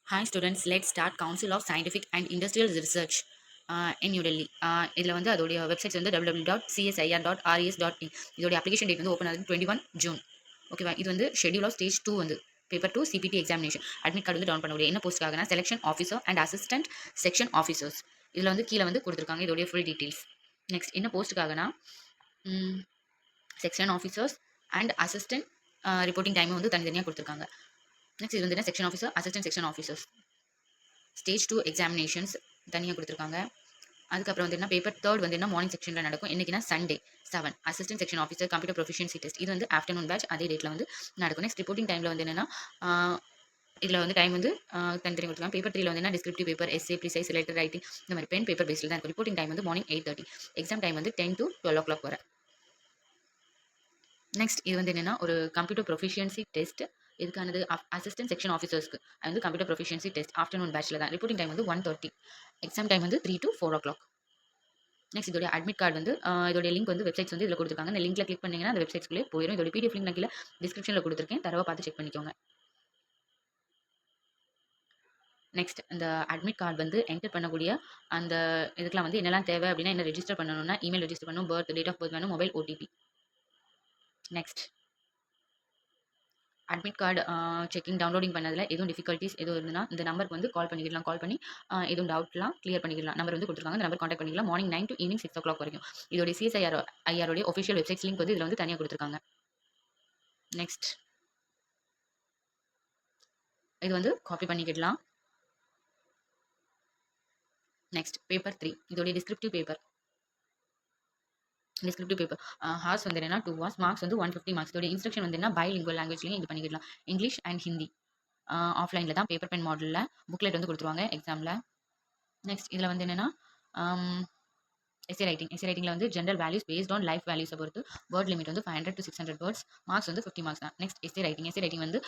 Hi students, let's start Council of Scientific and Industrial Research in New Delhi. இதில் வந்து அதோடைய websites வந்து www.csir.res.in. இதோடைய அப்ளிகேஷன் டேட் வந்து ஓப்பன் ஆகுது 21 ஜூன். ஓகேவா, இது வந்து ஷெடியூல் ஆஃப் ஸ்டேஜ் 2 வந்து paper 2 CBT examination admit card வந்து டவுன் பண்ண முடியும். என்ன போஸ்ட்டுக்காகனா selection officer and assistant section officers. இதில் வந்து கீழே வந்து கொடுத்துருக்காங்க இதோடைய ஃபுல் டீட்டெயில்ஸ். நெக்ஸ்ட் என்ன போஸ்ட்டுக்காகனா section officers and assistant reporting time வந்து தனித்தனியாக கொடுத்துருக்காங்க. நெக்ஸ்ட் இது வந்து section officer assistant section officers stage 2 examinations தனியாக கொடுத்துருக்காங்க. அதுக்கப்புறம் வந்து என்ன பேப்பர் 3 வந்து என்ன மார்னிங் செக்ஷனில் நடக்கும். என்றைக்குனா Sunday 7 assistant section officer computer proficiency test. இது வந்து ஆஃப்டர்நூன் பேட்ச் அதே டேட்டில் வந்து நடக்கும். நெக்ஸ்ட் ரிப்போர்ட்டிங் டைமில் வந்து என்னென்னா இதில் வந்து டைம் வந்து தனித்தனி கொடுத்துருக்காங்க. பேப்பர் 3 வந்து என்ன descriptive paper, essay, precis, letter writing இந்த மாதிரி பென் பேப்பர் பேஸில் தான் இருக்கும். ரிப்போர்ட்டிங் டைம் வந்து மார்னிங் 8:30. எக்ஸாம் டைம் வந்து 10 to 12 o'clock வரை. நெக்ஸ்ட் இது வந்து என்னென்னா ஒரு கம்ப்யூட்டர் ப்ரொஃபிஷியன்சி டெஸ்ட். இதுக்கானது அசிஸ்டன்ட் செக்ஷன் ஆஃபீஸர்ஸ்க்கு அது வந்து கம்ப்யூட்டர் ப்ரொஃபிஷியன்சி டெஸ்ட் ஆஃப்டர்நூன் பேட்சில் தான். ரிப்போர்ட்டிங் டைம் வந்து 1:30. எக்ஸாம் டைம் வந்து 3 to 4 o'clock. நெக்ஸ்ட் இதோட அட்மிட் கார்டு வந்து இதோட லிங்க் வந்து வெப்சைட்ஸ் வந்து இதில் கொடுத்துருக்காங்க. இந்த லிங்க்ல கிளிக் பண்ணிங்கன்னா அந்த வெப்சைட்ஸ்க்குள்ளே போயிடும். இதோட பிடிஎஃப் லிங்க் நான் கீழே டிஸ்கிரிப்ஷனில் கொடுத்துருக்கேன். தரவை பார்த்து செக் பண்ணிக்கோங்க. நெக்ஸ்ட் இந்த அட்மிட் கார்டு வந்து என்டர் பண்ணக்கூடிய அந்த இதுக்கெலாம் வந்து என்னெல்லாம் தேவை அப்படின்னா என்ன ரெஜிஸ்டர் பண்ணணும்னா இமெயில் ரெஜிஸ்டர் பண்ணணும், பர்த் டேட் ஆஃப் பர்த் வேணும், mobile OTP. Next admit card checking downloading பண்ணதில் எதுவும் டிஃபிகல்ட்டிஸ் எதுவும் இருந்ததுன்னா இந்த நம்பருக்கு வந்து கால் பண்ணிக்கலாம். கால் பண்ணி எதுவும் டவுட்லாம் கிளியர் பண்ணிக்கலாம். நம்பர் வந்து கொடுத்துருக்காங்க. இந்த நம்பர் கான்டாக்ட் பண்ணிக்கலாம். மார்னிங் 9 to ஈவினிங் 6 o'clock வரைக்கும். இதோட சிஎஸ்ஐஆரோடைய ஒஃபிஷியல் வெப்சைட்ஸ் லிங்க் வந்து இதில் வந்து தனியாக கொடுத்துருக்காங்க. நெக்ஸ்ட் இது வந்து காப்பி பண்ணிக்கிடலாம். நெக்ஸ்ட் பேப்பர் 3 இதோடைய டிஸ்கிரிப்டிவ் பேப்பர் ஹார்ஸ் வந்து என்னன்னா 2 hours, மார்க்ஸ் வந்து 150 மார்க்ஸ். இதோட இன்ஸ்ட்ரக்ஷன் வந்து என்ன பைலிங்குவல் லாங்குவேஜ்லையும் இது பண்ணிக்கலாம். English and Hindi. ஆஃப்லைனில் தான் பேப்பர் பென் மாடலில் புக்லெட் வந்து கொடுத்துருவாங்க எக்ஸாமில். நெக்ஸ்ட் இதில் வந்து என்னென்னா எஸ்ஏ ரைட்டிங்கில் வந்து general values based on life வேல்யூஸை பொறுத்து வேர்ட் லிமிட் வந்து 500 to 600 வேர்ட்ஸ். மார்க்ஸ் வந்து 50 மார்க்ஸ் தான். நெக்ஸ்ட் எஸ்ஏ ரைட்டிங் வந்து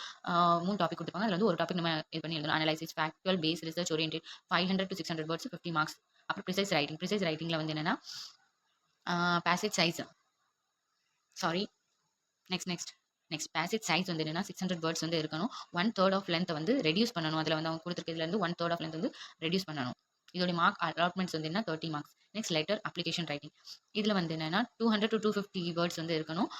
3 டாபிக் கொடுத்துருப்பாங்க. அதில் வந்து ஒரு டாபிக் நம்ம இது பண்ணி எழுதணும். Analysis, factual, base, research oriented. 500 to 600 words, 50 marks. அப்புறம் ப்ரிசைஸ் ரைட்டிங்கில் வந்து என்னென்னா பேசேஜ் சைஸ் பேசேஜ் சைஸ் வந்து என்னன்னா 600 வேர்ட்ஸ் வந்து இருக்கணும். 1/3 ஆஃப் லென்த் வந்து ரெடியூஸ் பண்ணணும். அதில் வந்து அவங்க கொடுத்துருக்கிறதுலேருந்து 1/3 ஆஃப் லென்த் வந்து ரெடியூஸ் பண்ணணும். இதோட மார்க் அலாட்மெண்ட்ஸ் வந்து என்ன 30 marks. Next letter application writing. இதில் வந்து என்னன்னா 200 to 250 வேர்ட்ஸ் வந்து இருக்கணும்.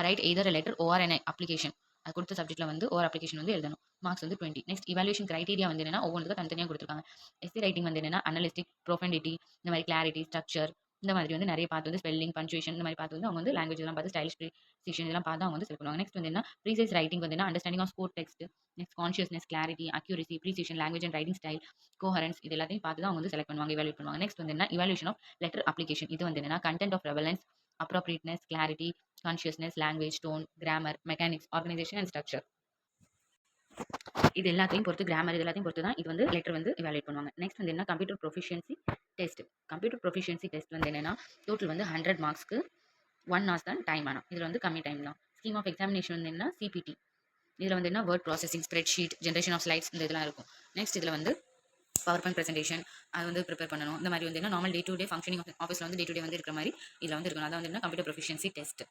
Write either letter or an application. அது கொடுத்த சப்ஜெக்ட்டில் வந்து ஓஆர் அப்ளிகேஷன் வந்து எழுதணும். மார்க்ஸ் வந்து 20. நெக்ஸ்ட் இவாலுவேஷன் கிரைட்டீரியா வந்து என்னன்னா ஒவ்வொன்றுக்கும் தனித்தனியாக கொடுத்துருக்காங்க. எஸ்ஏ ரைட்டிங் வந்து என்னன்னா அனலிஸ்டிக், ப்ரொஃபண்டிட்டி, இந்த மாதிரி கிளாரிட்டி, ஸ்ட்ரக்சர் இந்த மாதிரி வந்து நிறைய பார்த்து வந்து ஸ்பெல்லிங், பஞ்சுவேஷன் இந்த மாதிரி பார்த்து வந்து அவங்க வந்து லாங்குவேஜ் எல்லாம் பார்த்து ஸ்டைலிஷ் ப்ரிசிஷன் இதெல்லாம் பார்த்து அவங்க வந்து செலக்ட் பண்ணுவாங்க. நெக்ஸ்ட் வந்து என்ன ப்ரீசைஸ் ரைட்டிங் வந்து என்ன understanding of score text. Next consciousness, clarity, accuracy, precision, language and writing style, coherence இது எல்லாத்தையும் பார்த்து தான் அவங்க வந்து செலக்ட் பண்ணுவாங்க, இவாலுவேட் பண்ணுவாங்க. நெக்ஸ்ட் வந்து என்ன இவாலுவேஷன் ஆஃப் லெட்டர் அப்ளிகேஷன். இது வந்து என்னன்னா content of relevance, appropriateness, clarity, consciousness, language, tone, grammar, mechanics, organisation and structure. இது எல்லாத்தையும் பொறுத்து கிராமர் இது எல்லாத்தையும் பொறுத்து தான் இது வந்து லெட்டர் வந்து இவாலுவேட் பண்ணுவாங்க. நெக்ஸ்ட் வந்து என்ன computer proficiency test. Computer proficiency test வந்து என்னன்னா டோட்டல் வந்து 100 மார்க்ஸ்க்கு 1 hours தான் டைம். ஆனால் இதில் வந்து கம்மி டைம் தான். ஸ்கீம் ஆஃப் எக்ஸாமினேஷன் வந்து என்ன சிபிடி. இதில் வந்து என்ன word processing, spreadsheet, generation of slides இந்த இதெல்லாம் இருக்கும். நெக்ஸ்ட் இதில் வந்து பவர் பாயிண்ட் ப்ரெசன்டேஷன் அது வந்து ப்ரிப்பேர் பண்ணணும். இந்த மாதிரி வந்து என்ன normal day to day functioning ஆஃபீஸில் வந்து டே டு டே வந்து இருக்கிற மாதிரி இதில் வந்து இருக்கணும். அதான் வந்து என்ன கம்ப்யூட்டர் ப்ரொஃபிஷியன்சி டெஸ்ட்.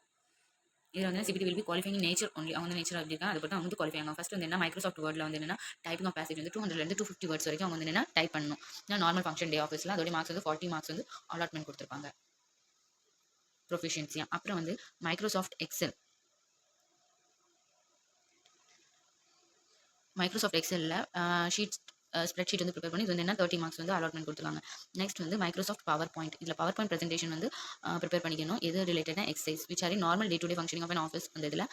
இதில் வந்து CBT will be qualifying nature only. அவங்க வந்து நேச்சர் அப்படி இருக்காங்க. அது பற்றி அவங்க வந்து குவாலிஃபை ஆகும். ஃபர்ஸ்ட் வந்து என்ன மைக்ரோசாஃப்ட் வேர்டில் வந்து என்ன டைப்பிங் ஆஃப் பேசேஜ் வந்து 200 to 250 வேர்ட்ஸ் வரைக்கும் அவங்க வந்து என்ன டைப் பண்ணணும். ஏன்னா நார்மல் ஃபங்க்ஷன் டே ஆஃபீஸில் அதோட மார்க்ஸ் வந்து 40 மார்க்ஸ் வந்து அலாட்மெண்ட் கொடுத்துருப்பாங்க ப்ரொஃபிஷியன்சியாக. அப்புறம் வந்து மைக்ரோசாஃப்ட் எக்ஸலில் ஷீட்ஸ் ஸ்ப்ரெட்ஷீட் வந்து ப்ரிப்பேர் பண்ணி இது வந்து என்ன 30 மார்க்ஸ் வந்து அலாட்மெண்ட் கொடுத்துருக்காங்க. நெக்ஸ்ட் வந்து மைக்ரோசாஃப்ட் பவர் பாயிண்ட். இதில் பவர் பாயிண்ட் ப்ரெசன்டேஷன் வந்து ப்ரிப்பேர் பண்ணிக்கணும். எது ரிலேட்டடாக exercise which are normal day to day functioning of an office அந்த இதில்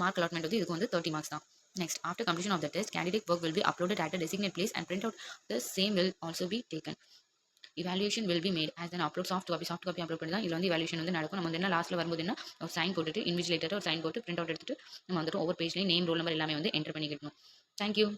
மார்க் அலாட்மெண்ட் வந்து இதுக்கு வந்து 30 மார்க்ஸ் தான். Next, after completion of the test, candidate work will be uploaded at a designated place and print out the same will also be taken. Evaluation will be made as an upload soft copy upload பண்ணி தான் இதில் வந்து evaluation வந்து நடக்கும். நம்ம வந்து என்ன லாஸ்ட்டில் வரும்போது என்ன ஒரு சைன் போட்டுட்டு இன்விஜிலேட்டர் ஒரு சைன் போட்டு பிரிண்ட் அவுட் எடுத்துட்டு நம்ம வந்துட்டு ஒவ்வொரு பேஜ்லேயும் நேம், ரோல் நம்பர் எல்லாமே வந்து என்டர் பண்ணிக்கணும். தேங்க்யூ.